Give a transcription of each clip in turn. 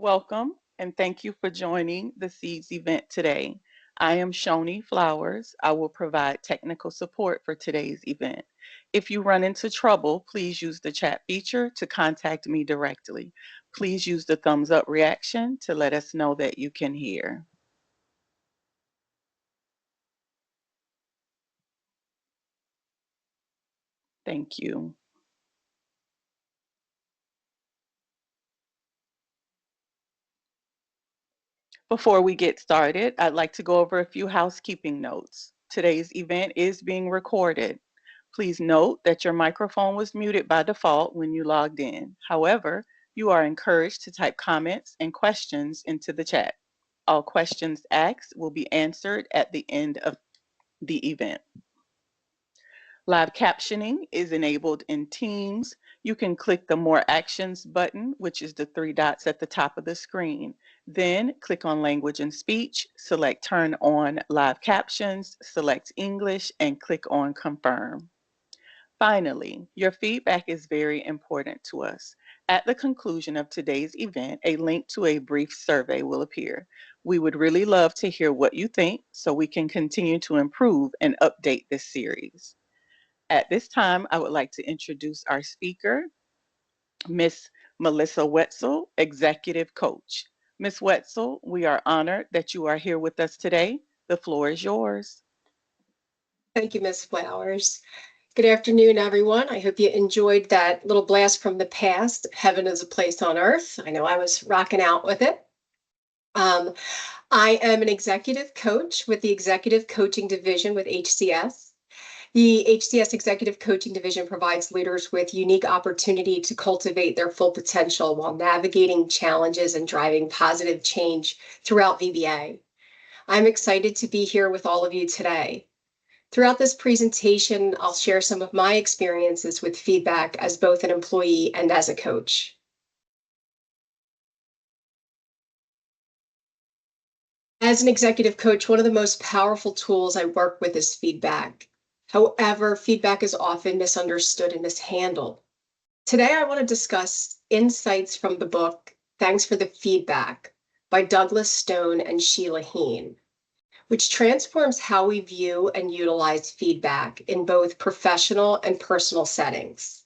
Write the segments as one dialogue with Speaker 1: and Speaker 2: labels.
Speaker 1: Welcome and thank you for joining the Seeds event today. I am Shoni Flowers. I will provide technical support for today's event. If you run into trouble, please use the chat feature to contact me directly. Please use the thumbs up reaction to let us know that you can hear. Thank you. Before we get started, I'd like to go over a few housekeeping notes. Today's event is being recorded. Please note that your microphone was muted by default when you logged in. However, you are encouraged to type comments and questions into the chat. All questions asked will be answered at the end of the event. Live captioning is enabled in Teams. You can click the More Actions button, which is the three dots at the top of the screen. Then click on Language and Speech, select Turn on Live Captions, select English, and click on Confirm. Finally, your feedback is very important to us. At the conclusion of today's event, a link to a brief survey will appear. We would really love to hear what you think so we can continue to improve and update this series. At this time, I would like to introduce our speaker, Miss Melissa Wetzel, Executive Coach. Ms. Wetzel, we are honored that you are here with us today. The floor is yours.
Speaker 2: Thank you, Ms. Flowers. Good afternoon, everyone. I hope you enjoyed that little blast from the past. Heaven is a place on earth. I know I was rocking out with it. I am an executive coach with the Executive Coaching Division with HCS. The HCS Executive Coaching Division provides leaders with unique opportunity to cultivate their full potential while navigating challenges and driving positive change throughout VBA. I'm excited to be here with all of you today. Throughout this presentation, I'll share some of my experiences with feedback as both an employee and as a coach. As an executive coach, one of the most powerful tools I work with is feedback. However, feedback is often misunderstood and mishandled. Today, I want to discuss insights from the book, Thanks for the Feedback, by Douglas Stone and Sheila Heen, which transforms how we view and utilize feedback in both professional and personal settings.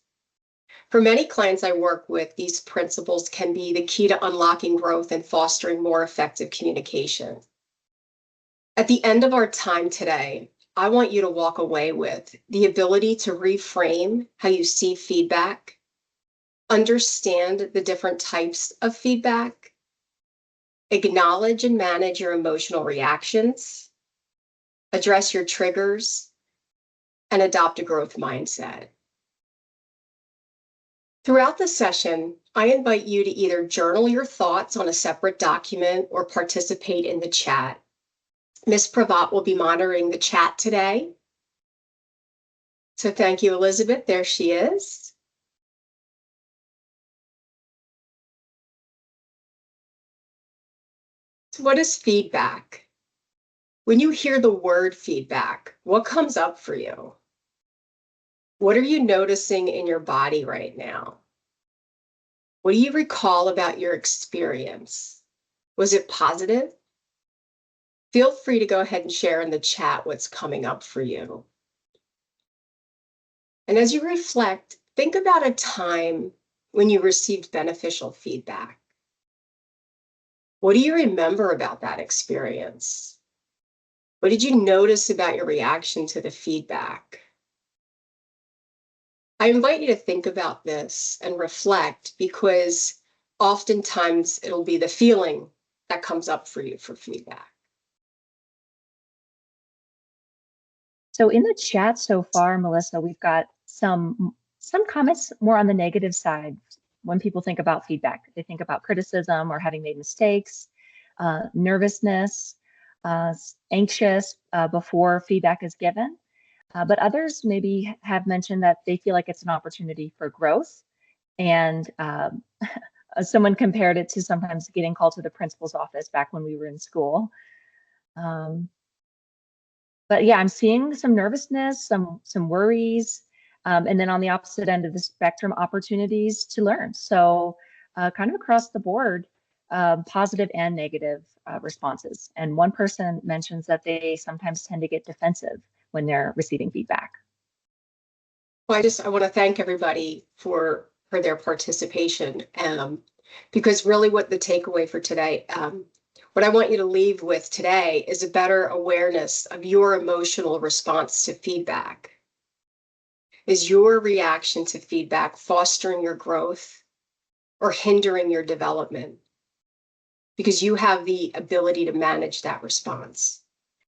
Speaker 2: For many clients I work with, these principles can be the key to unlocking growth and fostering more effective communication. At the end of our time today, I want you to walk away with the ability to reframe how you see feedback, understand the different types of feedback, acknowledge and manage your emotional reactions, address your triggers, and adopt a growth mindset. Throughout the session, I invite you to either journal your thoughts on a separate document or participate in the chat. Ms. Pravat will be monitoring the chat today. So thank you, Elizabeth. There she is. So what is feedback? When you hear the word feedback, what comes up for you? What are you noticing in your body right now? What do you recall about your experience? Was it positive? Feel free to go ahead and share in the chat what's coming up for you. And as you reflect, think about a time when you received beneficial feedback. What do you remember about that experience? What did you notice about your reaction to the feedback? I invite you to think about this and reflect, because oftentimes it'll be the feeling that comes up for you for feedback.
Speaker 3: So in the chat so far, Melissa, we've got some comments more on the negative side. When people think about feedback, they think about criticism or having made mistakes, nervousness, anxious before feedback is given. But others maybe have mentioned that they feel like it's an opportunity for growth. And someone compared it to sometimes getting called to the principal's office back when we were in school. But yeah, I'm seeing some nervousness, some worries, and then on the opposite end of the spectrum, opportunities to learn. So kind of across the board, positive and negative responses. And one person mentions that they sometimes tend to get defensive when they're receiving feedback.
Speaker 2: Well, I want to thank everybody for their participation, because really what the takeaway for today, what I want you to leave with today is a better awareness of your emotional response to feedback. Is your reaction to feedback fostering your growth or hindering your development? Because you have the ability to manage that response.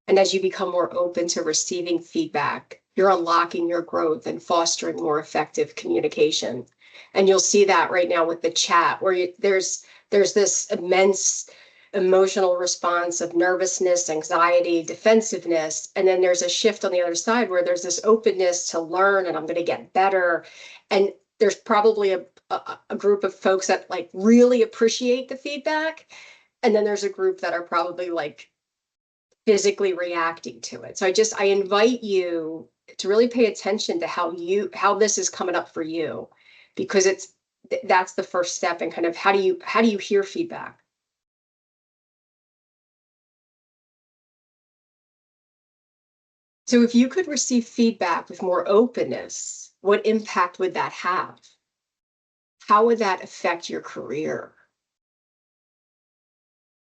Speaker 2: And as you become more open to receiving feedback, you're unlocking your growth and fostering more effective communication. And you'll see that right now with the chat, where there's this immense emotional response of nervousness, anxiety, defensiveness. And then there's a shift on the other side where there's this openness to learn, and I'm going to get better. And there's probably a group of folks that like really appreciate the feedback. And then there's a group that are probably like physically reacting to it. So I invite you to really pay attention to how this is coming up for you, because that's the first step in kind of how do you hear feedback? So if you could receive feedback with more openness, what impact would that have? How would that affect your career?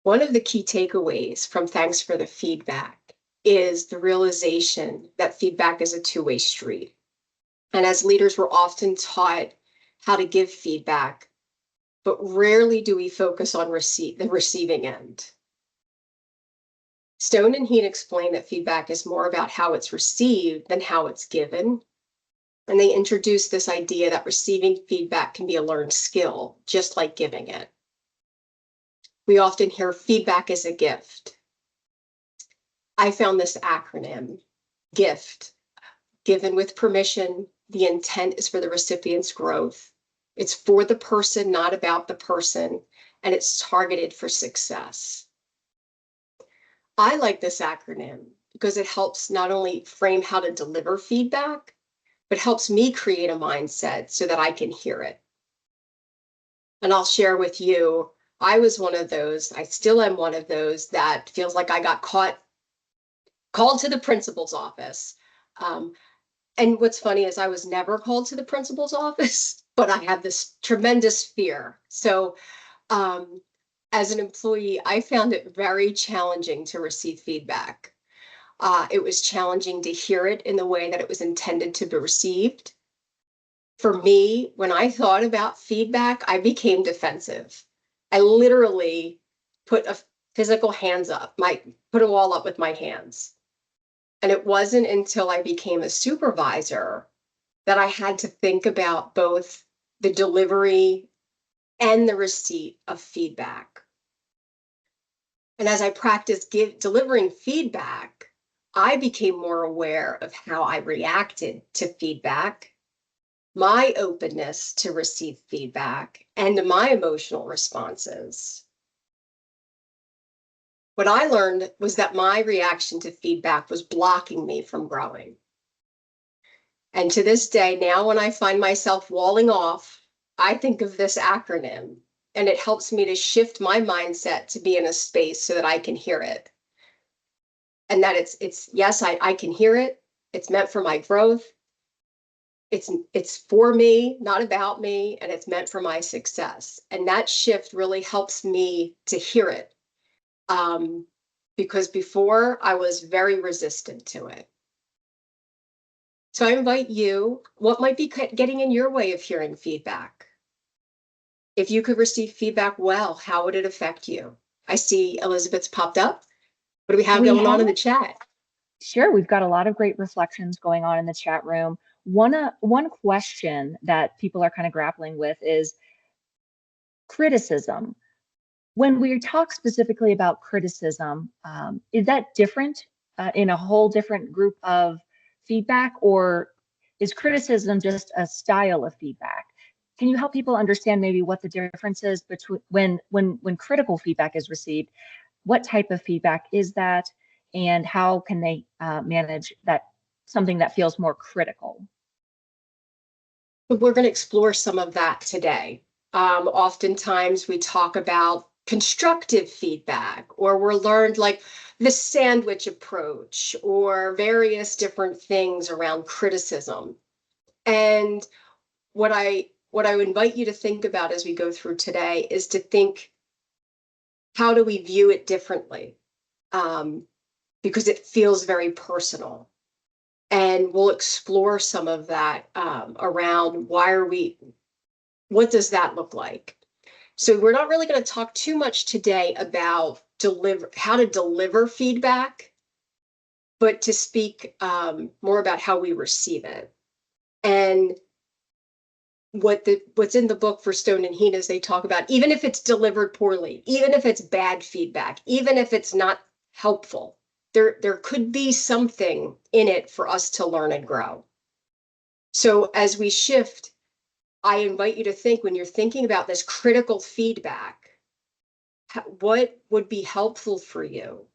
Speaker 2: One of the key takeaways from Thanks for the Feedback is the realization that feedback is a two-way street. And as leaders, we're often taught how to give feedback, but rarely do we focus on the receiving end. Stone and Heat explain that feedback is more about how it's received than how it's given. And they introduce this idea that receiving feedback can be a learned skill, just like giving it. We often hear feedback is a gift. I found this acronym, GIFT, given with permission. The intent is for the recipient's growth. It's for the person, not about the person, and it's targeted for success. I like this acronym because it helps not only frame how to deliver feedback, but helps me create a mindset so that I can hear it. And I'll share with you, I was one of those, I still am one of those that feels like I got called to the principal's office. And what's funny is I was never called to the principal's office, but I have this tremendous fear. So as an employee, I found it very challenging to receive feedback. It was challenging to hear it in the way that it was intended to be received. For me, when I thought about feedback, I became defensive. I literally put a physical hands up, put a wall up with my hands. And it wasn't until I became a supervisor that I had to think about both the delivery and the receipt of feedback. And as I practiced delivering feedback, I became more aware of how I reacted to feedback, my openness to receive feedback, and my emotional responses. What I learned was that my reaction to feedback was blocking me from growing. And to this day, now when I find myself walling off, I think of this acronym, and it helps me to shift my mindset to be in a space so that I can hear it. And that it's yes, I can hear it. It's meant for my growth. It's for me, not about me, and it's meant for my success. And that shift really helps me to hear it. Because before I was very resistant to it. So I invite you, what might be getting in your way of hearing feedback? If you could receive feedback well, how would it affect you? I see Elizabeth's popped up. What do we have going on in the chat?
Speaker 3: Sure, we've got a lot of great reflections going on in the chat room. One question that people are kind of grappling with is criticism. When we talk specifically about criticism, is that different in a whole different group of feedback, or is criticism just a style of feedback? Can you help people understand maybe what the difference is between when critical feedback is received? What type of feedback is that, and how can they manage that, something that feels more critical?
Speaker 2: We're going to explore some of that today. Oftentimes we talk about constructive feedback, or we're learned like the sandwich approach, or various different things around criticism. And what I would invite you to think about as we go through today is to think, how do we view it differently? Because it feels very personal. And we'll explore some of that around what does that look like? So we're not really going to talk too much today about how to deliver feedback, but to speak more about how we receive it. And what's in the book for Stone and Heen is they talk about, even if it's delivered poorly, even if it's bad feedback, even if it's not helpful, there could be something in it for us to learn and grow. So as we shift, I invite you to think, when you're thinking about this critical feedback, what would be helpful for you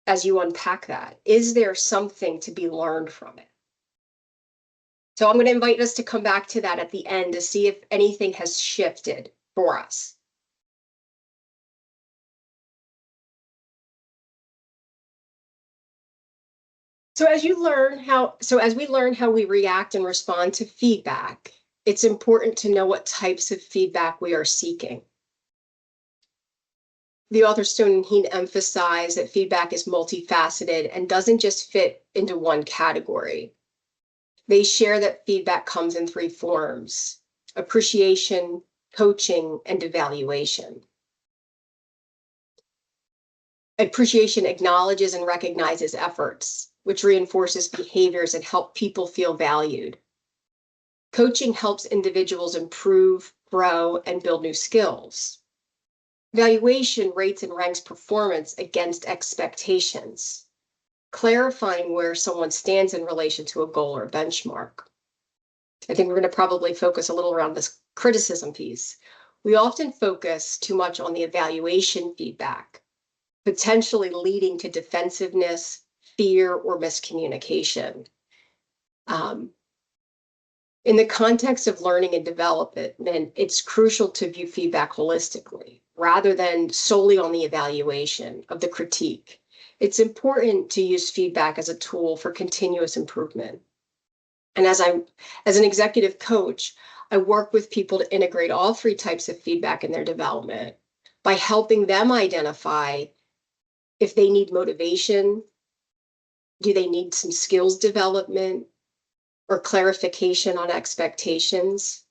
Speaker 2: as you unpack that? Is there something to be learned from it? So I'm going to invite us to come back to that at the end to see if anything has shifted for us. So as we learn how we react and respond to feedback, it's important to know what types of feedback we are seeking. The author Stone and Heen emphasize that feedback is multifaceted and doesn't just fit into one category. They share that feedback comes in three forms: appreciation, coaching, and evaluation. Appreciation acknowledges and recognizes efforts, which reinforces behaviors and help people feel valued. Coaching helps individuals improve, grow, and build new skills. Evaluation rates and ranks performance against expectations, clarifying where someone stands in relation to a goal or benchmark. I think we're going to probably focus a little around this criticism piece. We often focus too much on the evaluation feedback, potentially leading to defensiveness, fear, or miscommunication. In the context of learning and development, then it's crucial to view feedback holistically, rather than solely on the evaluation of the critique. It's important to use feedback as a tool for continuous improvement. And as an executive coach, I work with people to integrate all three types of feedback in their development by helping them identify if they need motivation, do they need some skills development, or clarification on expectations.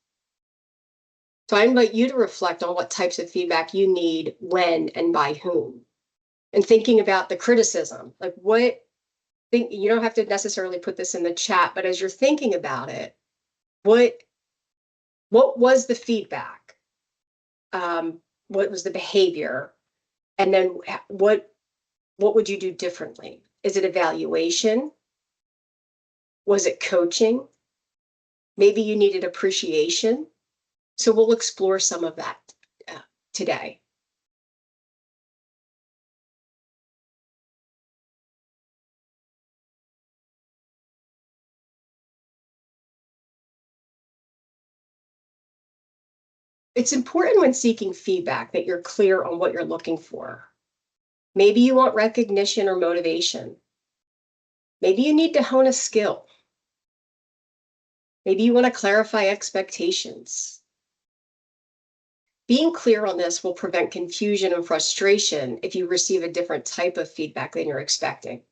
Speaker 2: So I invite you to reflect on what types of feedback you need, when, and by whom. And thinking about the criticism, like you don't have to necessarily put this in the chat, but as you're thinking about it, what was the feedback? What was the behavior? And then what would you do differently? Is it evaluation? Was it coaching? Maybe you needed appreciation. So we'll explore some of that today. It's important when seeking feedback that you're clear on what you're looking for. Maybe you want recognition or motivation. Maybe you need to hone a skill. Maybe you want to clarify expectations. Being clear on this will prevent confusion and frustration if you receive a different type of feedback than you're expecting.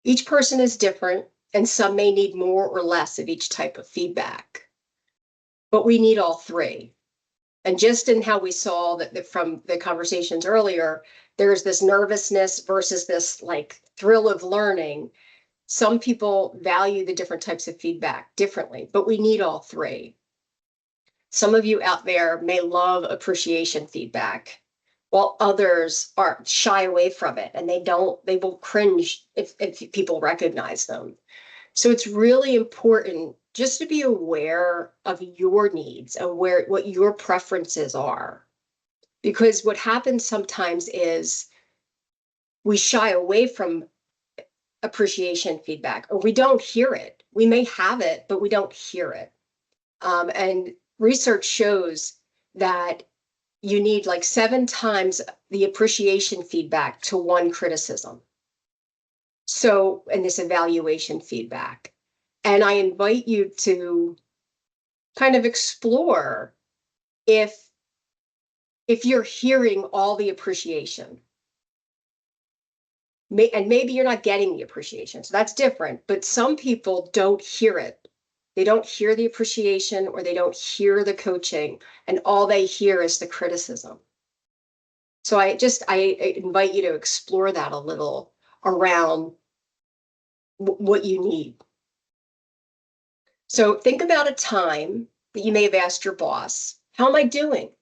Speaker 2: Each person is different, and some may need more or less of each type of feedback. But we need all three. And just in how we saw that from the conversations earlier, there's this nervousness versus this like thrill of learning. Some people value the different types of feedback differently, but we need all three. Some of you out there may love appreciation feedback, while others are shy away from it, and they will cringe if people recognize them. So it's really important just to be aware of your needs and what your preferences are. Because what happens sometimes is we shy away from appreciation feedback, or we don't hear it. We may have it, but we don't hear it. And research shows that you need like 7 times the appreciation feedback to 1 criticism. So, and this evaluation feedback. And I invite you to kind of explore if you're hearing all the appreciation. And maybe you're not getting the appreciation, so that's different, but some people don't hear it. They don't hear the appreciation or they don't hear the coaching, and all they hear is the criticism. So I invite you to explore that a little around what you need. So think about a time that you may have asked your boss, "How am I doing?"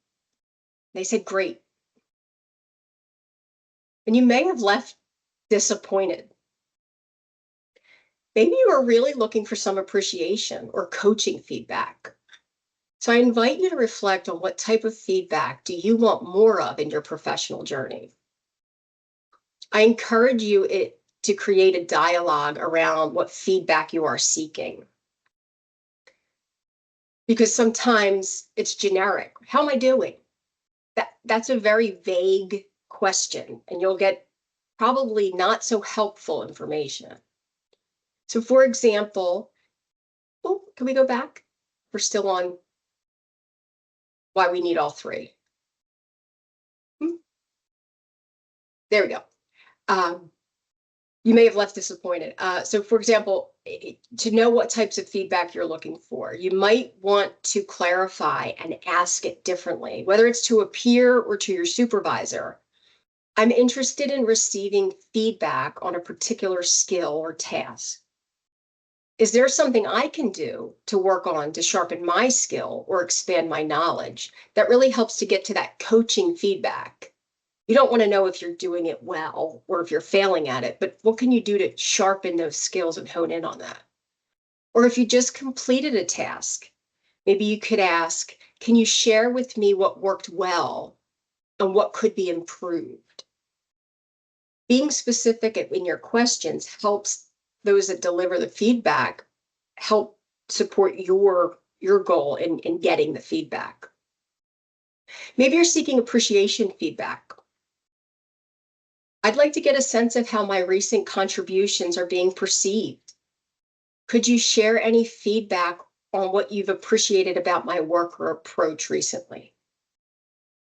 Speaker 2: They said, "Great." And you may have left disappointed. Maybe you are really looking for some appreciation or coaching feedback. So I invite you to reflect on what type of feedback do you want more of in your professional journey. I encourage you to create a dialogue around what feedback you are seeking. Because sometimes it's generic. How am I doing? That's a very vague question, and you'll get probably not so helpful information. So for example, oh, can we go back? We're still on why we need all 3. There we go. You may have left disappointed. So for example, to know what types of feedback you're looking for, you might want to clarify and ask it differently, whether it's to a peer or to your supervisor. I'm interested in receiving feedback on a particular skill or task. Is there something I can do to work on to sharpen my skill or expand my knowledge? That really helps to get to that coaching feedback. You don't want to know if you're doing it well or if you're failing at it, but what can you do to sharpen those skills and hone in on that? Or if you just completed a task, maybe you could ask, can you share with me what worked well and what could be improved? Being specific in your questions helps those that deliver the feedback help support your goal in getting the feedback. Maybe you're seeking appreciation feedback. I'd like to get a sense of how my recent contributions are being perceived. Could you share any feedback on what you've appreciated about my work or approach recently?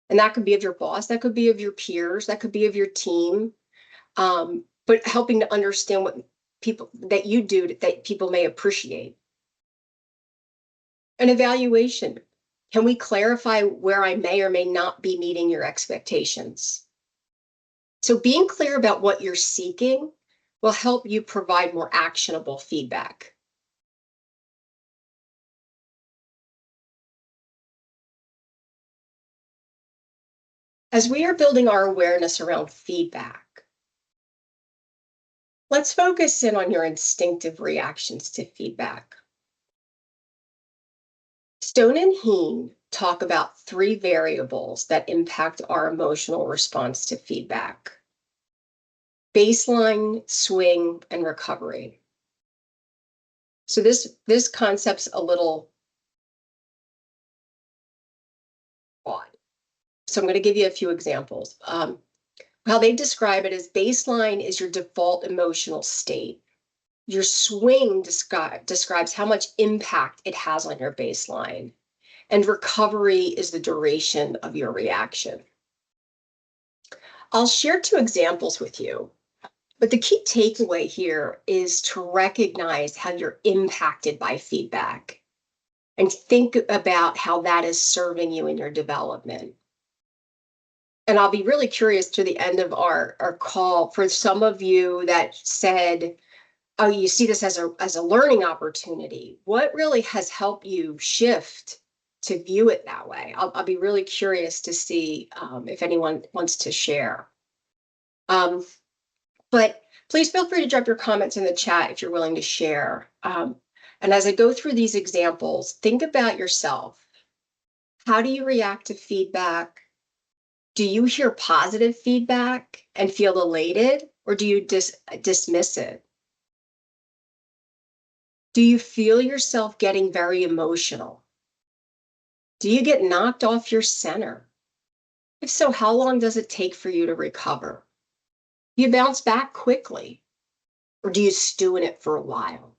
Speaker 2: And that could be of your boss, that could be of your peers, that could be of your team, but helping to understand what people that you do that people may appreciate. An evaluation. Can we clarify where I may or may not be meeting your expectations? So being clear about what you're seeking will help you provide more actionable feedback. As we are building our awareness around feedback, let's focus in on your instinctive reactions to feedback. Stone and Heen talk about 3 variables that impact our emotional response to feedback: baseline, swing, and recovery. So this concept's a little odd. So I'm going to give you a few examples. How they describe it is baseline is your default emotional state. Your swing describes how much impact it has on your baseline. And recovery is the duration of your reaction. I'll share 2 examples with you, but the key takeaway here is to recognize how you're impacted by feedback and think about how that is serving you in your development. And I'll be really curious to the end of our call for some of you that said, oh, you see this as a learning opportunity. What really has helped you shift to view it that way? I'll be really curious to see if anyone wants to share. But please feel free to drop your comments in the chat if you're willing to share. And as I go through these examples, think about yourself. How do you react to feedback? Do you hear positive feedback and feel elated, or do you dismiss it? Do you feel yourself getting very emotional? Do you get knocked off your center? If so, how long does it take for you to recover? Do you bounce back quickly, or do you stew in it for a while?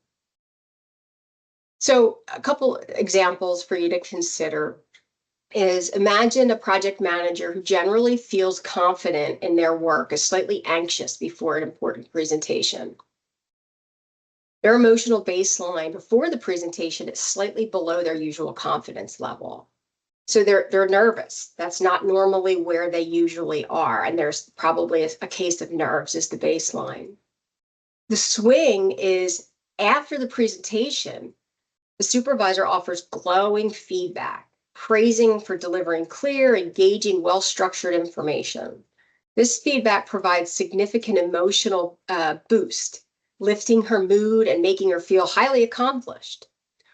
Speaker 2: So a couple examples for you to consider is imagine a project manager who generally feels confident in their work, is slightly anxious before an important presentation. Their emotional baseline before the presentation is slightly below their usual confidence level. So they're nervous. That's not normally where they usually are. And there's probably a case of nerves as the baseline. The swing is after the presentation, the supervisor offers glowing feedback, praising for delivering clear, engaging, well-structured information. This feedback provides significant emotional boost, lifting her mood and making her feel highly accomplished.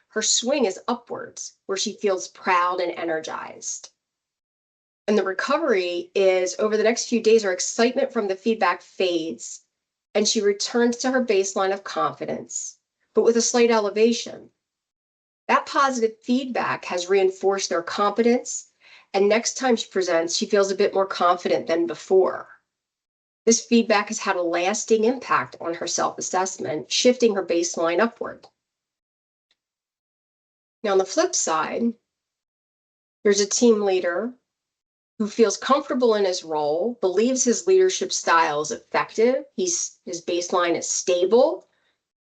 Speaker 2: Her swing is upwards, where she feels proud and energized. And the recovery is over the next few days, her excitement from the feedback fades, and she returns to her baseline of confidence, but with a slight elevation. That positive feedback has reinforced their competence, and next time she presents, she feels a bit more confident than before. This feedback has had a lasting impact on her self-assessment, shifting her baseline upward. Now, on the flip side, there's a team leader who feels comfortable in his role, believes his leadership style is effective, his baseline is stable,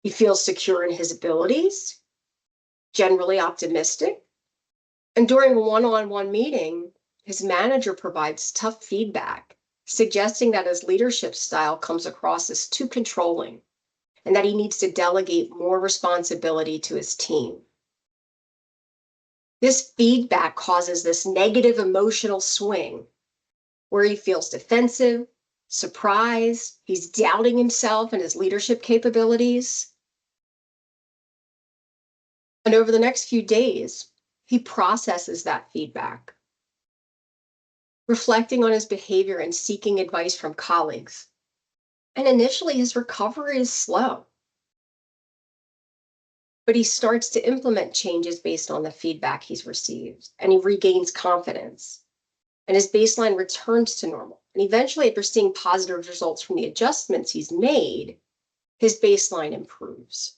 Speaker 2: he feels secure in his abilities, generally optimistic. And during a one-on-one meeting, his manager provides tough feedback, suggesting that his leadership style comes across as too controlling and that he needs to delegate more responsibility to his team. This feedback causes this negative emotional swing where he feels defensive, surprised, he's doubting himself and his leadership capabilities. And over the next few days, he processes that feedback, reflecting on his behavior and seeking advice from colleagues. And initially, his recovery is slow, but he starts to implement changes based on the feedback he's received, and he regains confidence, and his baseline returns to normal. And eventually, after seeing positive results from the adjustments he's made, his baseline improves.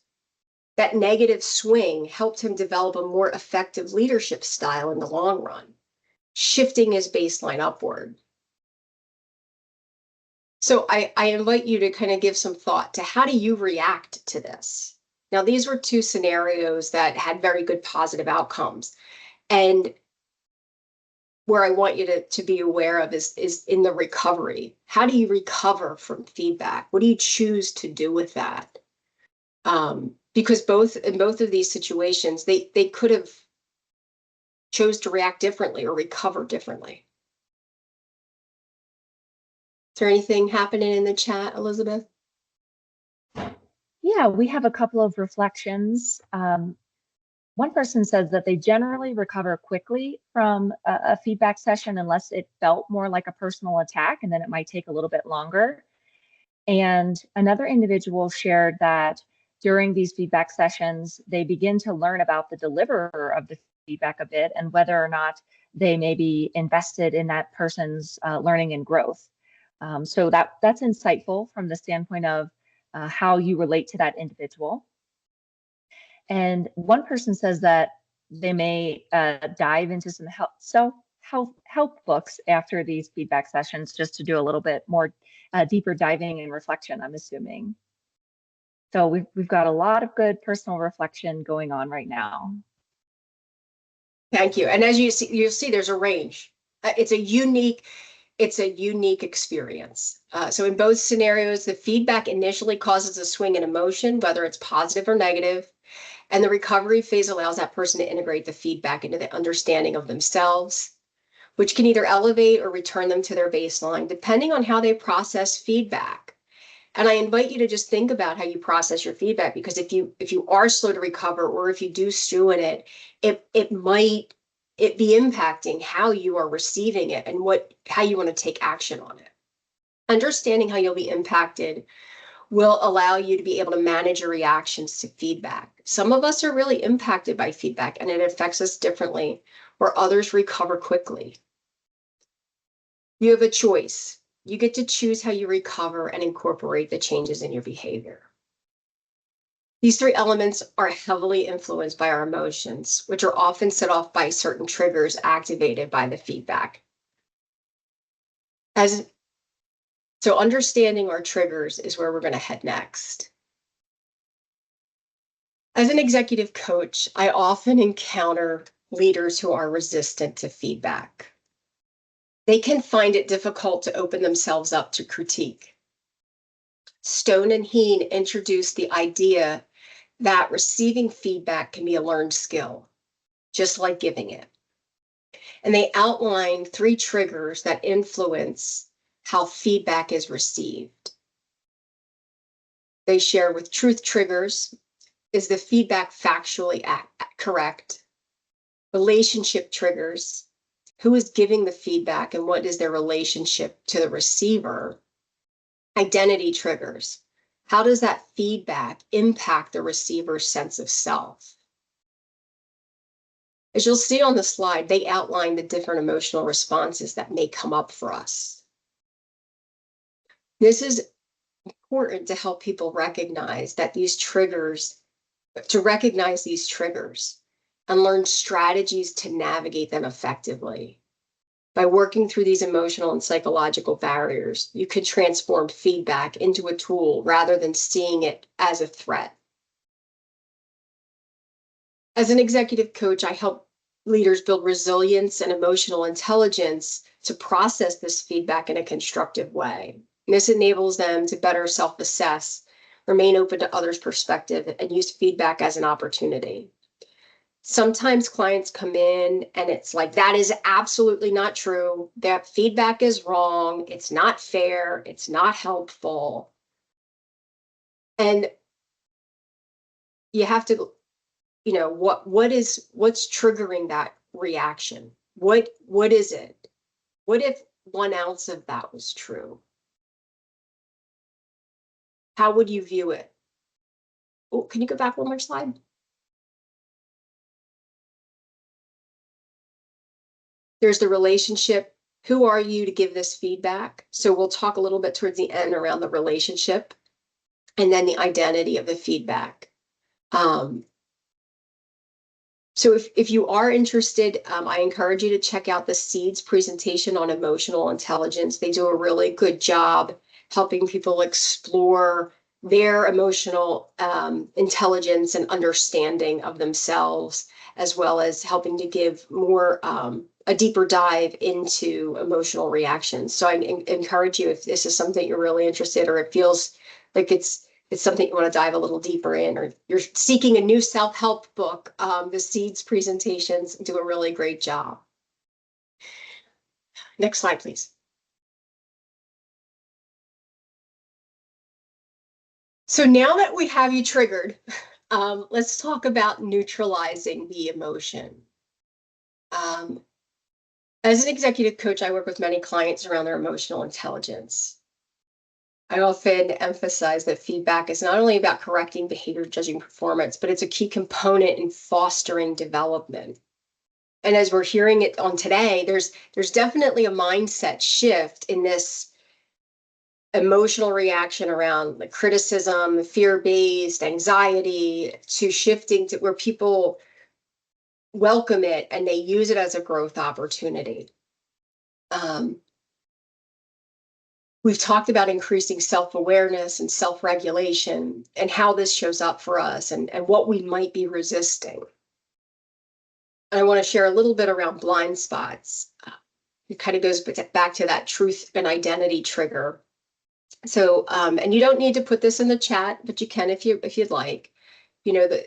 Speaker 2: That negative swing helped him develop a more effective leadership style in the long run, shifting his baseline upward. So I invite you to kind of give some thought to how do you react to this? Now, these were two scenarios that had very good positive outcomes. And where I want you to be aware of is in the recovery. How do you recover from feedback? What do you choose to do with that? Because in both of these situations, they could have chose to react differently or recover differently. Is there anything happening in the chat, Elizabeth?
Speaker 3: Yeah, we have a couple of reflections. One person says that they generally recover quickly from a feedback session unless it felt more like a personal attack, and then it might take a little bit longer. And another individual shared that during these feedback sessions, they begin to learn about the deliverer of the feedback a bit and whether or not they may be invested in that person's learning and growth. So that's insightful from the standpoint of how you relate to that individual. And one person says that they may dive into some help books after these feedback sessions just to do a little bit more deeper diving and reflection, I'm assuming. So we've got a lot of good personal reflection going on right now.
Speaker 2: Thank you. And as you'll see there's a range. It's a unique experience. So in both scenarios, the feedback initially causes a swing in emotion, whether it's positive or negative, and the recovery phase allows that person to integrate the feedback into the understanding of themselves, which can either elevate or return them to their baseline, depending on how they process feedback. And I invite you to just think about how you process your feedback, because if you are slow to recover, or if you do stew in it, it might be impacting how you are receiving it and how you want to take action on it. Understanding how you'll be impacted will allow you to be able to manage your reactions to feedback. Some of us are really impacted by feedback and it affects us differently, where others recover quickly. You have a choice. You get to choose how you recover and incorporate the changes in your behavior. These three elements are heavily influenced by our emotions, which are often set off by certain triggers activated by the feedback. So understanding our triggers is where we're going to head next. As an executive coach, I often encounter leaders who are resistant to feedback. They can find it difficult to open themselves up to critique. Stone and Heen introduced the idea that receiving feedback can be a learned skill, just like giving it. And they outline 3 triggers that influence how feedback is received. They share with truth triggers, is the feedback factually correct? Relationship triggers, who is giving the feedback and what is their relationship to the receiver? Identity triggers, how does that feedback impact the receiver's sense of self? As you'll see on the slide, they outline the different emotional responses that may come up for us. This is important to help people recognize that these triggers, to recognize these triggers and learn strategies to navigate them effectively. By working through these emotional and psychological barriers, you could transform feedback into a tool rather than seeing it as a threat. As an executive coach, I help leaders build resilience and emotional intelligence to process this feedback in a constructive way. This enables them to better self-assess, remain open to others' perspective, and use feedback as an opportunity. Sometimes clients come in and it's like, that is absolutely not true. That feedback is wrong. It's not fair. It's not helpful. And you have to, what's triggering that reaction? What is it? What if 1 ounce of that was true? How would you view it? Oh, can you go back one more slide? There's the relationship. Who are you to give this feedback? So we'll talk a little bit towards the end around the relationship and then the identity of the feedback. So if you are interested, I encourage you to check out the Seeds presentation on emotional intelligence. They do a really good job helping people explore their emotional intelligence and understanding of themselves, as well as helping to give more a deeper dive into emotional reactions. So I encourage you, if this is something you're really interested, or it feels like it's something you want to dive a little deeper in, or you're seeking a new self-help book, the Seeds presentations do a really great job. Next slide, please. So now that we have you triggered, let's talk about neutralizing the emotion. As an executive coach, I work with many clients around their emotional intelligence. I often emphasize that feedback is not only about correcting behavior, judging performance, but it's a key component in fostering development. And as we're hearing it on today, there's definitely a mindset shift in this emotional reaction around the criticism, fear-based, anxiety, to shifting to where people welcome it and they use it as a growth opportunity. We've talked about increasing self-awareness and self-regulation and how this shows up for us and what we might be resisting. I want to share a little bit around blind spots. It kind of goes back to that truth and identity trigger. So, and you don't need to put this in the chat, but you can if you'd like.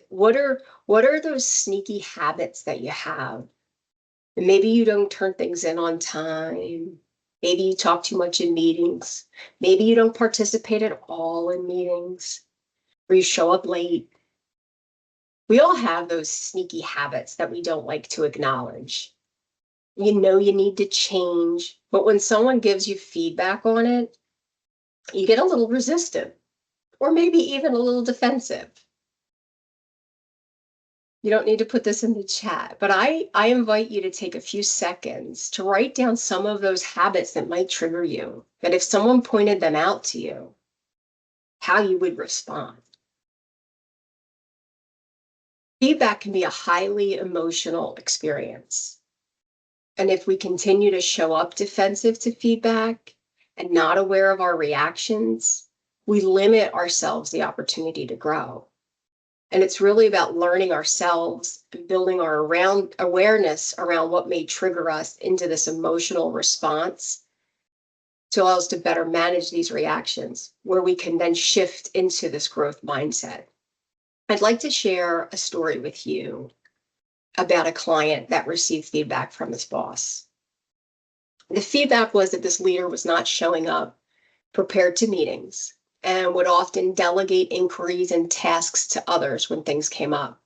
Speaker 2: What are those sneaky habits that you have? And maybe you don't turn things in on time. Maybe you talk too much in meetings. Maybe you don't participate at all in meetings, or you show up late. We all have those sneaky habits that we don't like to acknowledge. You know you need to change, but when someone gives you feedback on it, you get a little resistant, or maybe even a little defensive. You don't need to put this in the chat, but I invite you to take a few seconds to write down some of those habits that might trigger you, that if someone pointed them out to you, how you would respond. Feedback can be a highly emotional experience. And if we continue to show up defensive to feedback and not aware of our reactions, we limit ourselves the opportunity to grow. And it's really about learning ourselves and building our awareness around what may trigger us into this emotional response to allow us to better manage these reactions, where we can then shift into this growth mindset. I'd like to share a story with you about a client that received feedback from his boss. The feedback was that this leader was not showing up prepared to meetings and would often delegate inquiries and tasks to others when things came up.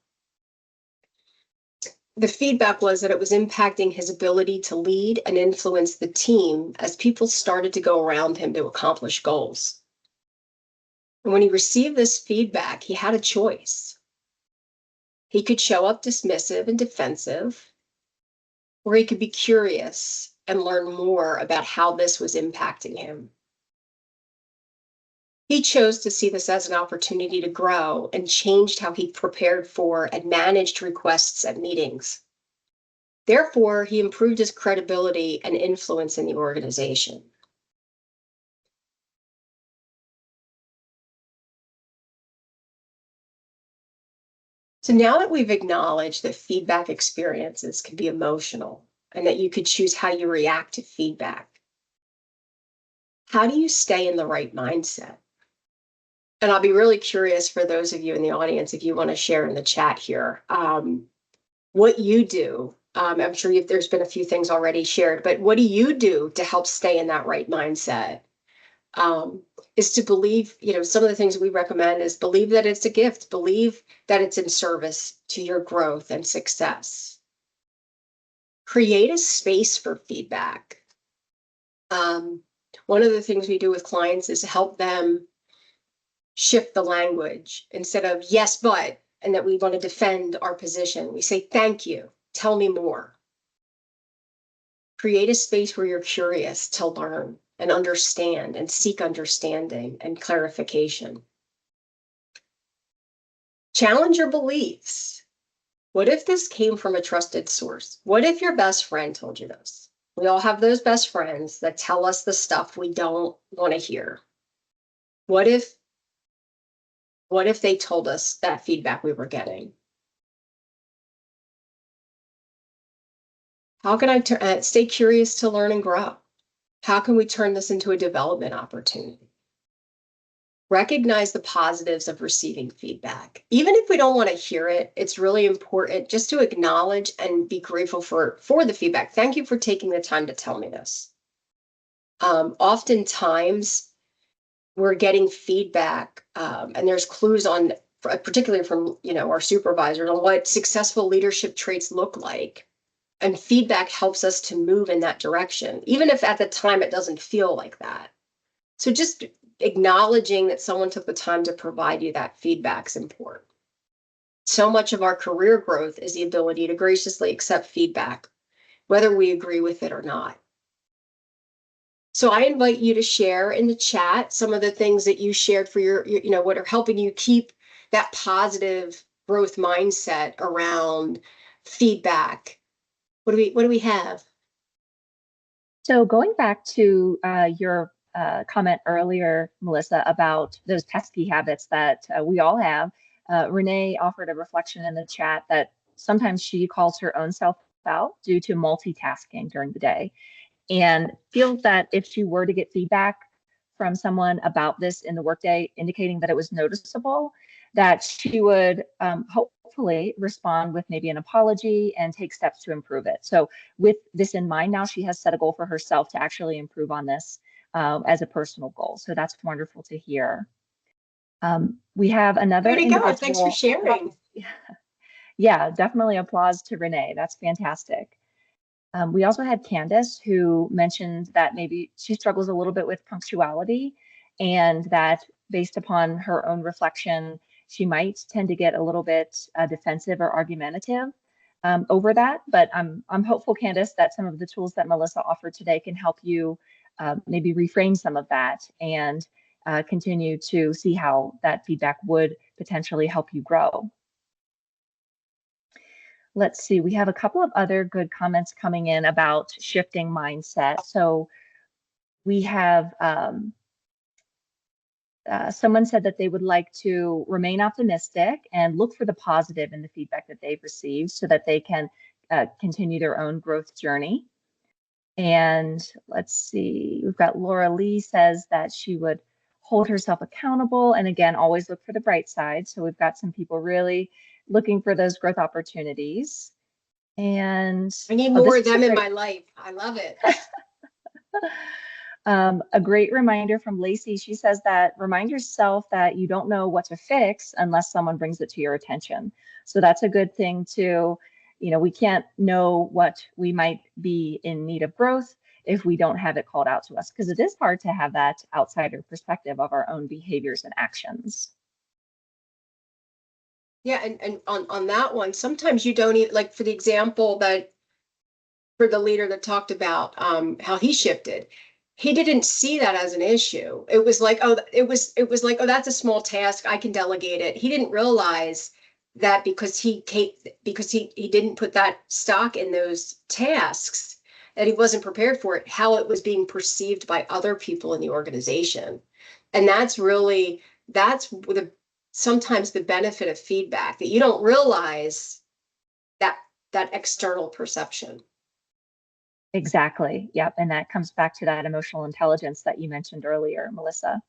Speaker 2: The feedback was that it was impacting his ability to lead and influence the team as people started to go around him to accomplish goals. And when he received this feedback, he had a choice. He could show up dismissive and defensive, or he could be curious and learn more about how this was impacting him. He chose to see this as an opportunity to grow and changed how he prepared for and managed requests at meetings. Therefore, he improved his credibility and influence in the organization. So now that we've acknowledged that feedback experiences can be emotional and that you could choose how you react to feedback, how do you stay in the right mindset? And I'll be really curious for those of you in the audience, if you want to share in the chat here, what you do. I'm sure there's been a few things already shared, but what do you do to help stay in that right mindset? Is to believe, some of the things we recommend is believe that it's a gift, believe that it's in service to your growth and success. Create a space for feedback. One of the things we do with clients is help them shift the language. Instead of yes, but, and that we want to defend our position, we say, thank you, tell me more. Create a space where you're curious to learn and understand and seek understanding and clarification. Challenge your beliefs. What if this came from a trusted source? What if your best friend told you this? We all have those best friends that tell us the stuff we don't want to hear. What if they told us that feedback we were getting? How can I stay curious to learn and grow? How can we turn this into a development opportunity? Recognize the positives of receiving feedback. Even if we don't want to hear it, it's really important just to acknowledge and be grateful for the feedback. Thank you for taking the time to tell me this. Oftentimes, we're getting feedback, and there's clues on, particularly from our supervisors, on what successful leadership traits look like. And feedback helps us to move in that direction, even if at the time it doesn't feel like that. So just acknowledging that someone took the time to provide you that feedback is important. So much of our career growth is the ability to graciously accept feedback, whether we agree with it or not. So I invite you to share in the chat some of the things that you shared for your what are helping you keep that positive growth mindset around feedback. What do we have?
Speaker 3: So going back to your comment earlier, Melissa, about those pesky habits that we all have, Renee offered a reflection in the chat that sometimes she calls her own self out due to multitasking during the day, and feels that if she were to get feedback from someone about this in the workday, indicating that it was noticeable, that she would hopefully respond with maybe an apology and take steps to improve it. So with this in mind, now she has set a goal for herself to actually improve on this as a personal goal. So that's wonderful to hear. We have another individual.
Speaker 2: Thanks for sharing.
Speaker 3: Yeah, definitely applause to Renee. That's fantastic. We also had Candace, who mentioned that maybe she struggles a little bit with punctuality, and that based upon her own reflection, she might tend to get a little bit defensive or argumentative over that. But I'm hopeful, Candace, that some of the tools that Melissa offered today can help you maybe reframe some of that and continue to see how that feedback would potentially help you grow. Let's see, we have a couple of other good comments coming in about shifting mindset. So we have someone said that they would like to remain optimistic and look for the positive in the feedback that they've received so that they can continue their own growth journey. And let's see, we've got Laura Lee says that she would hold herself accountable and again, always look for the bright side. So we've got some people really looking for those growth opportunities. And
Speaker 2: I need more of them in my life. I love it.
Speaker 3: A great reminder from Lacey. She says that remind yourself that you don't know what to fix unless someone brings it to your attention. So that's a good thing to, we can't know what we might be in need of growth if we don't have it called out to us, because it is hard to have that outsider perspective of our own behaviors and actions.
Speaker 2: Yeah, and on that one, sometimes you don't even, like for the example that for the leader that talked about how he shifted, he didn't see that as an issue. It was like, oh, it was like, oh, that's a small task, I can delegate it. He didn't realize that because he didn't put that stock in those tasks, that he wasn't prepared for it, how it was being perceived by other people in the organization. And that's sometimes the benefit of feedback, that you don't realize that external perception.
Speaker 3: Exactly. Yep. And that comes back to that emotional intelligence that you mentioned earlier, Melissa.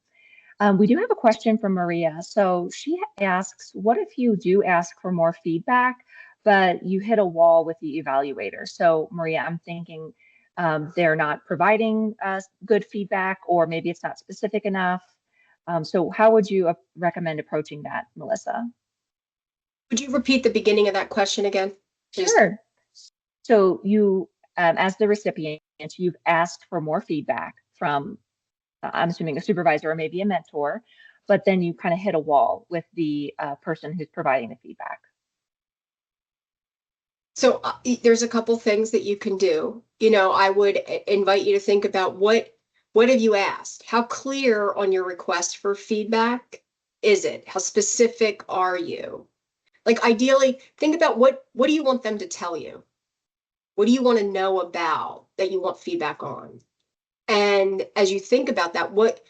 Speaker 3: We do have a question from Maria. So she asks, what if you do ask for more feedback, but you hit a wall with the evaluator? So Maria, I'm thinking they're not providing good feedback, or maybe it's not specific enough. So how would you recommend approaching that, Melissa?
Speaker 2: Would you repeat the beginning of that question again?
Speaker 3: Sure. So you, as the recipient, you've asked for more feedback from, I'm assuming, a supervisor or maybe a mentor, but then you kind of hit a wall with the person who's providing the feedback.
Speaker 2: So there's a couple things that you can do. I would invite you to think about what have you asked? How clear on your request for feedback is it? How specific are you? Like ideally, think about what do you want them to tell you? What do you want to know about that you want feedback on? And as you think about that, what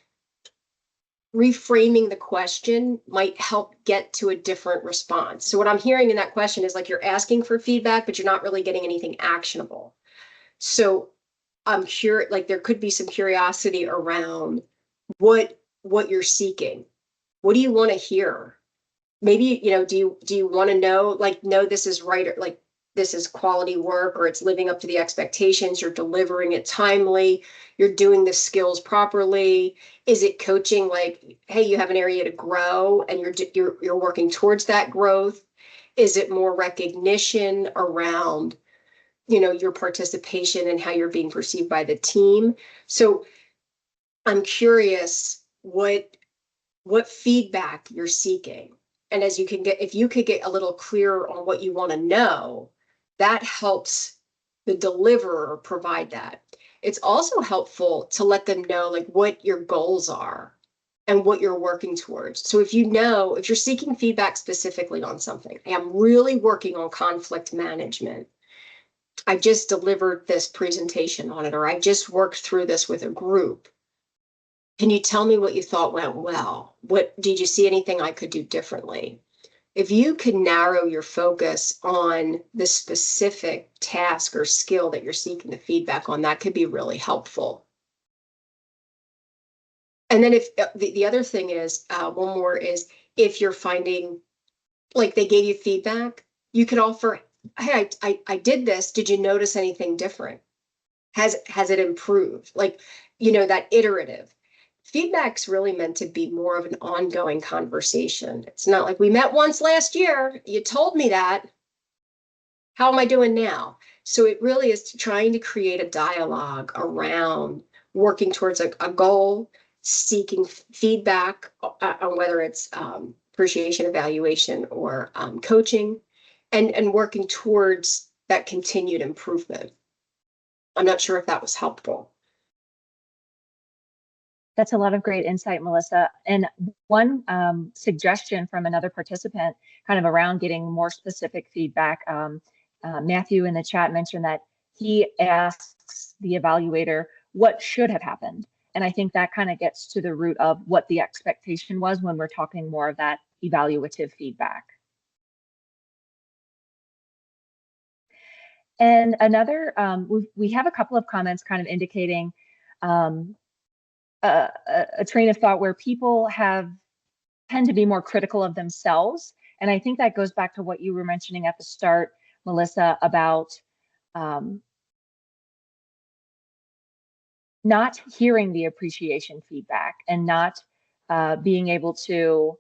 Speaker 2: reframing the question might help get to a different response. So what I'm hearing in that question is like you're asking for feedback, but you're not really getting anything actionable. So I'm sure like there could be some curiosity around what you're seeking. What do you want to hear? Maybe, do you want to know, like, no, this is right, or like this is quality work, or it's living up to the expectations, you're delivering it timely, you're doing the skills properly? Is it coaching, like, hey, you have an area to grow and you're working towards that growth? Is it more recognition around, your participation and how you're being perceived by the team? So I'm curious what feedback you're seeking. And if you could get a little clearer on what you want to know, that helps the deliverer provide that. It's also helpful to let them know like what your goals are and what you're working towards. So if you're seeking feedback specifically on something, I'm really working on conflict management. I just delivered this presentation on it, or I just worked through this with a group. Can you tell me what you thought went well? What did you see anything I could do differently? If you could narrow your focus on the specific task or skill that you're seeking the feedback on, that could be really helpful. And then if the other thing is, one more is, if you're finding like they gave you feedback, you could offer, hey, I did this. Did you notice anything different? Has it improved? Like, that iterative. Feedback's really meant to be more of an ongoing conversation. It's not like we met once last year, you told me that. How am I doing now? So it really is trying to create a dialogue around working towards a goal, seeking feedback on whether it's appreciation evaluation or coaching, and working towards that continued improvement. I'm not sure if that was helpful.
Speaker 3: That's a lot of great insight, Melissa. And one suggestion from another participant kind of around getting more specific feedback, Matthew in the chat mentioned that he asks the evaluator what should have happened. And I think that kind of gets to the root of what the expectation was when we're talking more of that evaluative feedback. And another, we have a couple of comments kind of indicating a train of thought where people tend to be more critical of themselves. And I think that goes back to what you were mentioning at the start, Melissa, about not hearing the appreciation feedback and not being able to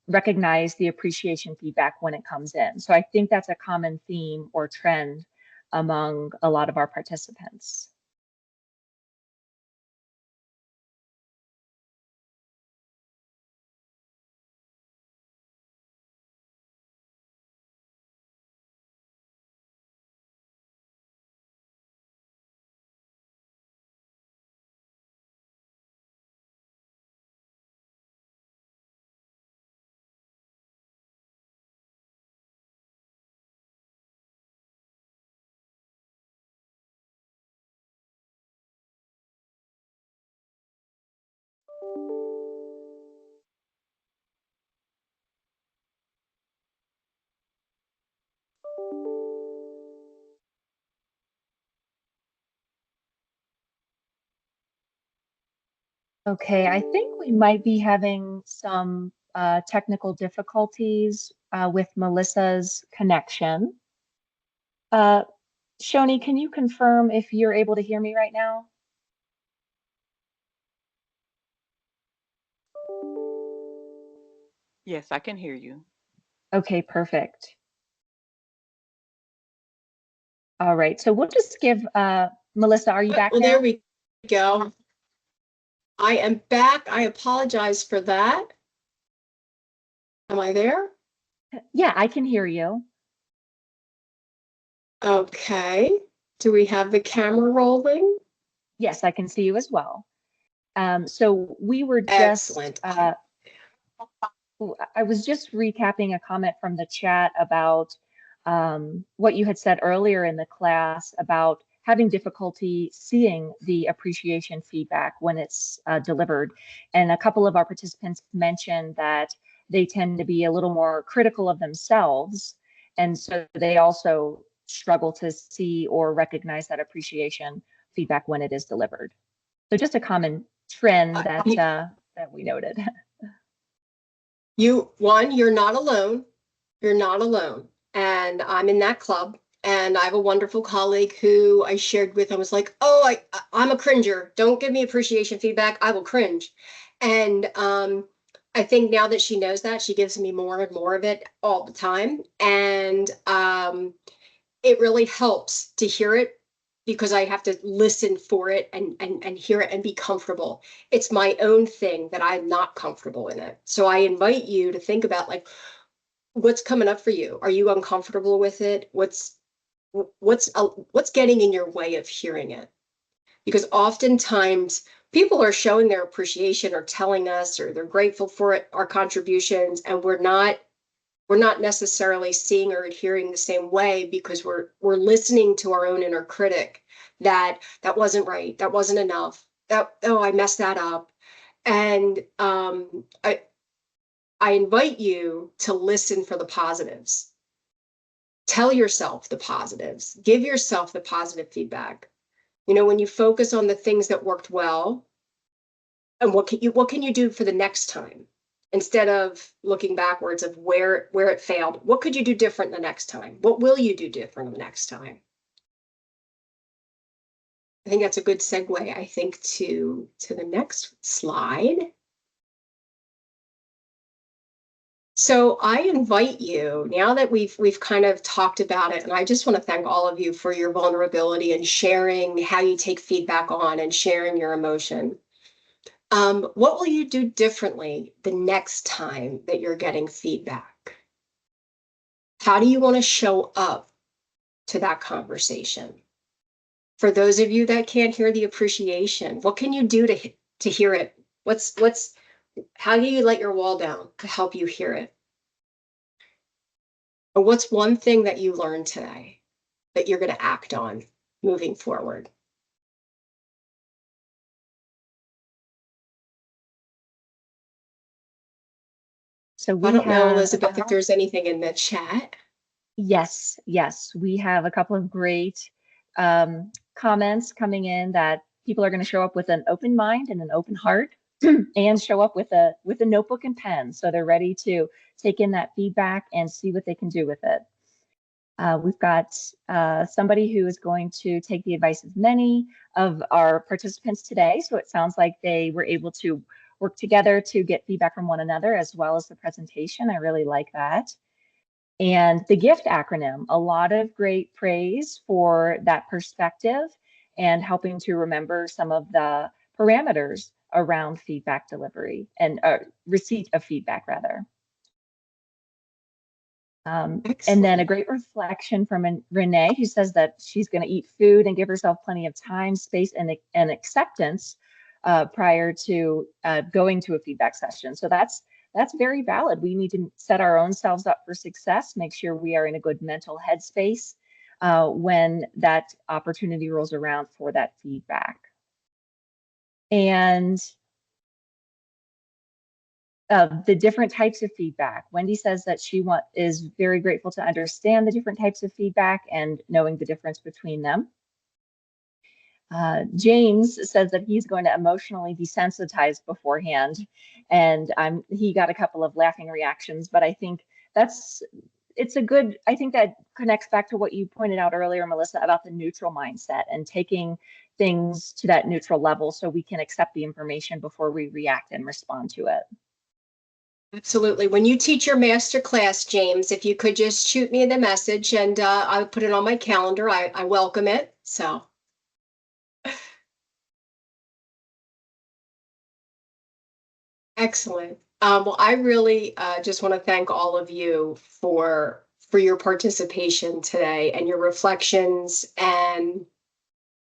Speaker 3: recognize the appreciation feedback when it comes in. So I think that's a common theme or trend among a lot of our participants. Okay, I think we might be having some technical difficulties with Melissa's connection. Shoni, can you confirm if you're able to hear me right now?
Speaker 1: Yes, I can hear you.
Speaker 3: Okay, perfect. All right, so we'll just give, Melissa, are you back now?
Speaker 2: There we go. I am back. I apologize for that. Am I there?
Speaker 3: Yeah, I can hear you.
Speaker 2: Okay. Do we have the camera rolling?
Speaker 3: Yes, I can see you as well. So we were just,
Speaker 2: excellent.
Speaker 3: I was just recapping a comment from the chat about what you had said earlier in the class about having difficulty seeing the appreciation feedback when it's delivered. And a couple of our participants mentioned that they tend to be a little more critical of themselves. And so they also struggle to see or recognize that appreciation feedback when it is delivered. So just a common trend that that we noted.
Speaker 2: You're not alone. You're not alone. And I'm in that club. And I have a wonderful colleague who I shared with. I was like, oh, I'm a cringer. Don't give me appreciation feedback. I will cringe. And I think now that she knows that, she gives me more and more of it all the time. And it really helps to hear it because I have to listen for it and hear it and be comfortable. It's my own thing that I'm not comfortable in it. So I invite you to think about like, what's coming up for you? Are you uncomfortable with it? What's getting in your way of hearing it? Because oftentimes people are showing their appreciation or telling us, or they're grateful for it, our contributions, and we're not necessarily seeing or adhering the same way because we're listening to our own inner critic that wasn't right, that wasn't enough, I messed that up. And I invite you to listen for the positives. Tell yourself the positives. Give yourself the positive feedback. You know, when you focus on the things that worked well, and what can you do for the next time? Instead of looking backwards of where it failed, what could you do different the next time? What will you do different the next time? I think that's a good segue, I think, to the next slide. So I invite you, now that we've kind of talked about it, and I just want to thank all of you for your vulnerability and sharing how you take feedback on and sharing your emotion. What will you do differently the next time that you're getting feedback? How do you want to show up to that conversation? For those of you that can't hear the appreciation, what can you do to hear it? How do you let your wall down to help you hear it? Or what's one thing that you learned today that you're going to act on moving forward?
Speaker 3: So
Speaker 2: I
Speaker 3: we
Speaker 2: don't know,
Speaker 3: have,
Speaker 2: Elizabeth, if there's anything in the chat.
Speaker 3: yes, we have a couple of great comments coming in that people are going to show up with an open mind and an open heart and show up with a notebook and pen. So they're ready to take in that feedback and see what they can do with it. We've got somebody who is going to take the advice of many of our participants today. So it sounds like they were able to work together to get feedback from one another as well as the presentation. I really like that. And the GIFT acronym, a lot of great praise for that perspective and helping to remember some of the parameters around feedback delivery and receipt of feedback, rather. And then a great reflection from Renee, who says that she's going to eat food and give herself plenty of time, space, and acceptance prior to going to a feedback session. So that's very valid. We need to set our own selves up for success, make sure we are in a good mental headspace when that opportunity rolls around for that feedback. And the different types of feedback. Wendy says that she is very grateful to understand the different types of feedback and knowing the difference between them. James says that he's going to emotionally desensitize beforehand, and he got a couple of laughing reactions, but I think I think that connects back to what you pointed out earlier, Melissa, about the neutral mindset and taking things to that neutral level so we can accept the information before we react and respond to it.
Speaker 2: Absolutely. When you teach your master class, James, if you could just shoot me the message and I'll put it on my calendar. I welcome it. So. Excellent. Well, I really just want to thank all of you for your participation today and your reflections and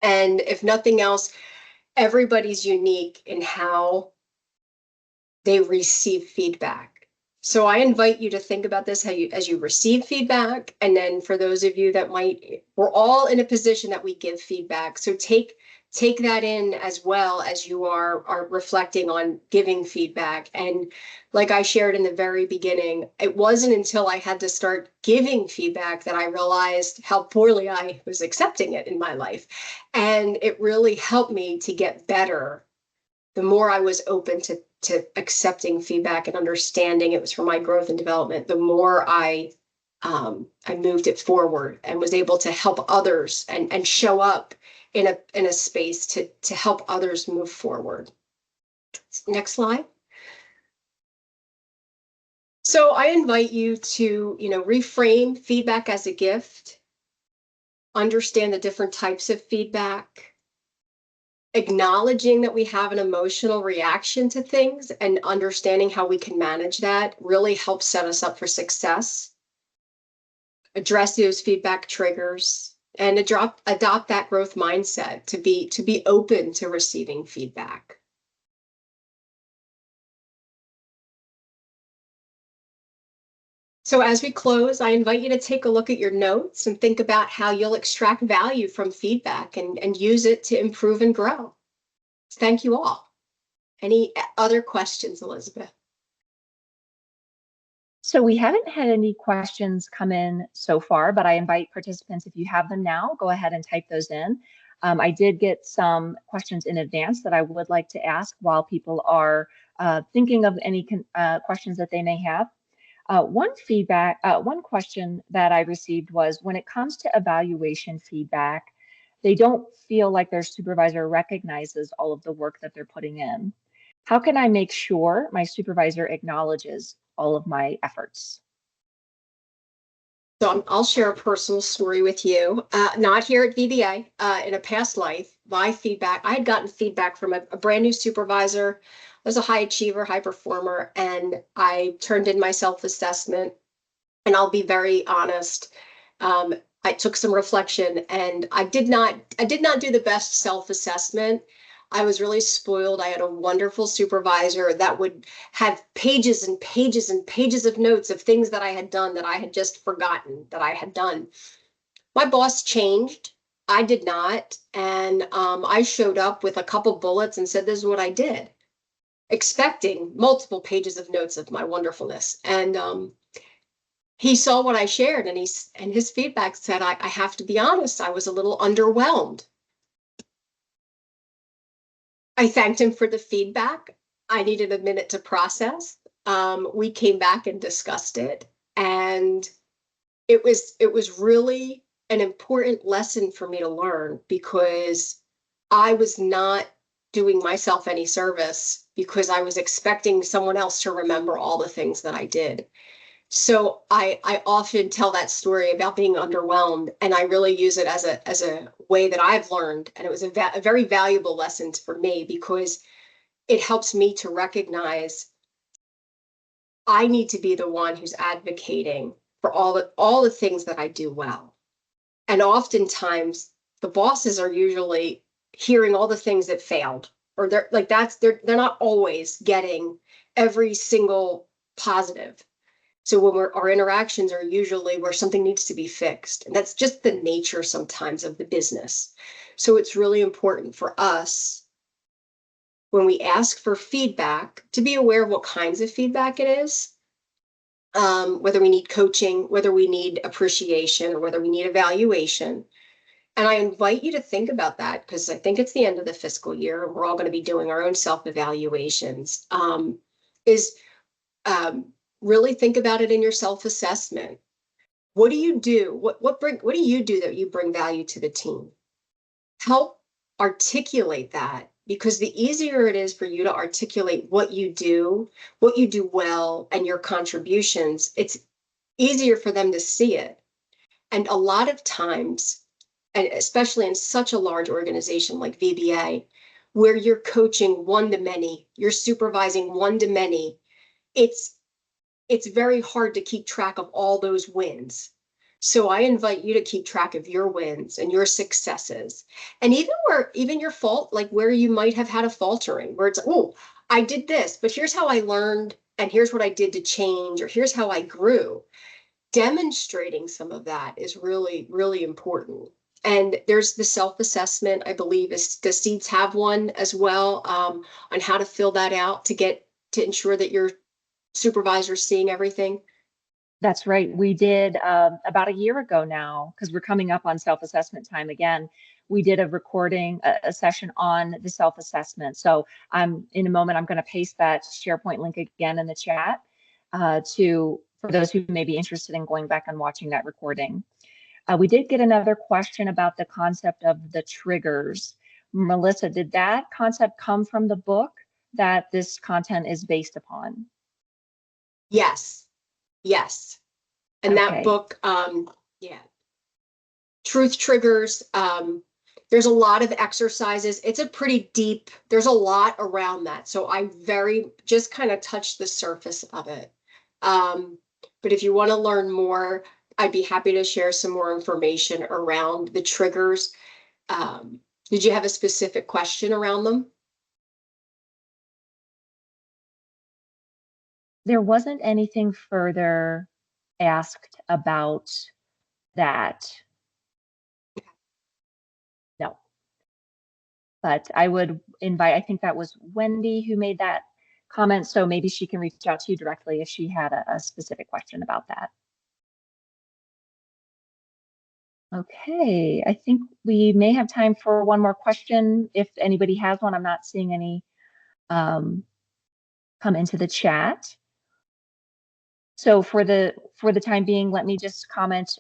Speaker 2: if nothing else, everybody's unique in how they receive feedback. So I invite you to think about this as you receive feedback. And then for those of you that we're all in a position that we give feedback. So take that in as well as you are reflecting on giving feedback. And like I shared in the very beginning, it wasn't until I had to start giving feedback that I realized how poorly I was accepting it in my life. And it really helped me to get better the more I was open to accepting feedback and understanding it was for my growth and development, the more I moved it forward and was able to help others and show up in a space to help others move forward. Next slide. So I invite you to, reframe feedback as a gift, understand the different types of feedback, acknowledging that we have an emotional reaction to things and understanding how we can manage that really helps set us up for success. Address those feedback triggers and adopt that growth mindset to be open to receiving feedback. So as we close, I invite you to take a look at your notes and think about how you'll extract value from feedback and use it to improve and grow. Thank you all. Any other questions, Elizabeth?
Speaker 3: So we haven't had any questions come in so far, but I invite participants, if you have them now, go ahead and type those in. I did get some questions in advance that I would like to ask while people are thinking of any questions that they may have. One question that I received was, when it comes to evaluation feedback, they don't feel like their supervisor recognizes all of the work that they're putting in. How can I make sure my supervisor acknowledges all of my efforts?
Speaker 2: I'll share a personal story with you. Not here at VBA, in a past life, my feedback, I had gotten feedback from a brand new supervisor. I was a high achiever, high performer, and I turned in my self-assessment. And I'll be very honest. I took some reflection and I did not do the best self-assessment. I was really spoiled. I had a wonderful supervisor that would have pages and pages and pages of notes of things that I had done that I had just forgotten that I had done. My boss changed. I did not. And I showed up with a couple bullets and said, this is what I did, expecting multiple pages of notes of my wonderfulness. And he saw what I shared, and his feedback said, I have to be honest, I was a little underwhelmed. I thanked him for the feedback. I needed a minute to process. We came back and discussed it, and it was really an important lesson for me to learn, because I was not doing myself any service because I was expecting someone else to remember all the things that I did. So I often tell that story about being underwhelmed, and I really use it as a way that I've learned. And it was a very valuable lesson for me, because it helps me to recognize I need to be the one who's advocating for all the things that I do well. And oftentimes the bosses are usually hearing all the things that failed, or they're not always getting every single positive. So when our interactions are usually where something needs to be fixed, and that's just the nature sometimes of the business. So it's really important for us, when we ask for feedback, to be aware of what kinds of feedback it is, whether we need coaching, whether we need appreciation, or whether we need evaluation. And I invite you to think about that, because I think it's the end of the fiscal year, and we're all going to be doing our own self-evaluations. Really think about it in your self-assessment. What do you do? What do you do that you bring value to the team? Help articulate that, because the easier it is for you to articulate what you do well, and your contributions, it's easier for them to see it. And a lot of times, and especially in such a large organization like VBA, where you're coaching one to many, you're supervising one to many, it's very hard to keep track of all those wins. So I invite you to keep track of your wins and your successes, and even your fault, like where you might have had a faltering, where it's, oh, I did this, but here's how I learned, and here's what I did to change, or here's how I grew. Demonstrating some of that is really, really important. And there's the self-assessment, I believe, the seeds have one as well, on how to fill that out to ensure that your supervisor seeing everything.
Speaker 3: That's right. We did about a year ago now, because we're coming up on self-assessment time again. We did a recording, a session on the self-assessment. So in a moment, I'm going to paste that SharePoint link again in the chat for those who may be interested in going back and watching that recording. We did get another question about the concept of the triggers. Melissa, did that concept come from the book that this content is based upon?
Speaker 2: Yes. Yes. And that book, yeah. Truth Triggers. There's a lot of exercises. It's a pretty deep, there's a lot around that. So I just kind of touched the surface of it. But if you want to learn more, I'd be happy to share some more information around the triggers. Did you have a specific question around them?
Speaker 3: There wasn't anything further asked about that. No. But I would invite, I think that was Wendy who made that comment, so maybe she can reach out to you directly if she had a specific question about that. Okay, I think we may have time for one more question if anybody has one. I'm not seeing any come into the chat. So for the time being, let me just comment.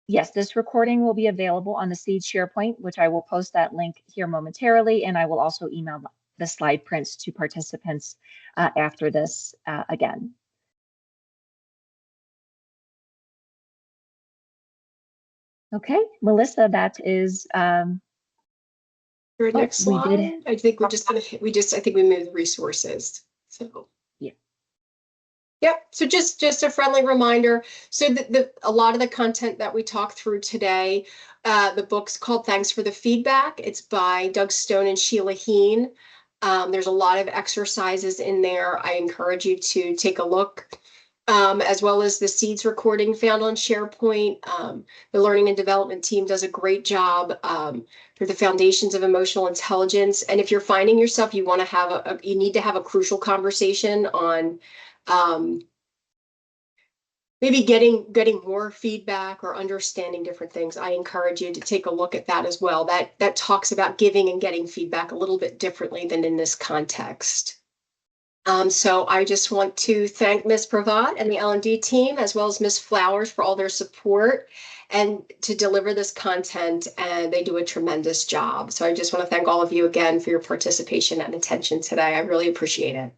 Speaker 3: Yes, this recording will be available on the Seed SharePoint, which I will post that link here momentarily, and I will also email the slide prints to participants after this again. Okay, Melissa, that is
Speaker 2: Your next
Speaker 3: we did.
Speaker 2: slide. I think we're just gonna I think we moved resources. So
Speaker 3: Yeah.
Speaker 2: yep. So just a friendly reminder. So a lot of the content that we talked through today, the book's called Thanks for the Feedback. It's by Doug Stone and Sheila Heen. There's a lot of exercises in there. I encourage you to take a look, as well as the seeds recording found on SharePoint. The learning and development team does a great job for the foundations of emotional intelligence. And if you're finding yourself, you want to have you need to have a crucial conversation on maybe getting more feedback or understanding different things, I encourage you to take a look at that as well. That talks about giving and getting feedback a little bit differently than in this context. So I just want to thank Ms. Pravat and the L&D team, as well as Ms. Flowers, for all their support and to deliver this content, and they do a tremendous job. So I just want to thank all of you again for your participation and attention today. I really appreciate it.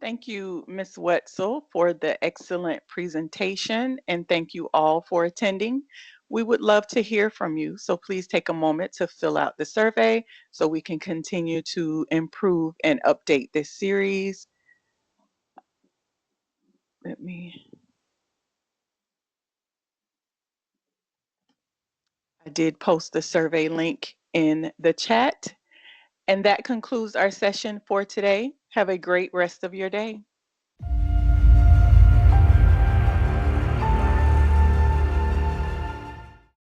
Speaker 1: Thank you, Ms. Wetzel, for the excellent presentation, and thank you all for attending. We would love to hear from you, so please take a moment to fill out the survey so we can continue to improve and update this series. I did post the survey link in the chat, and that concludes our session for today. Have a great rest of your day.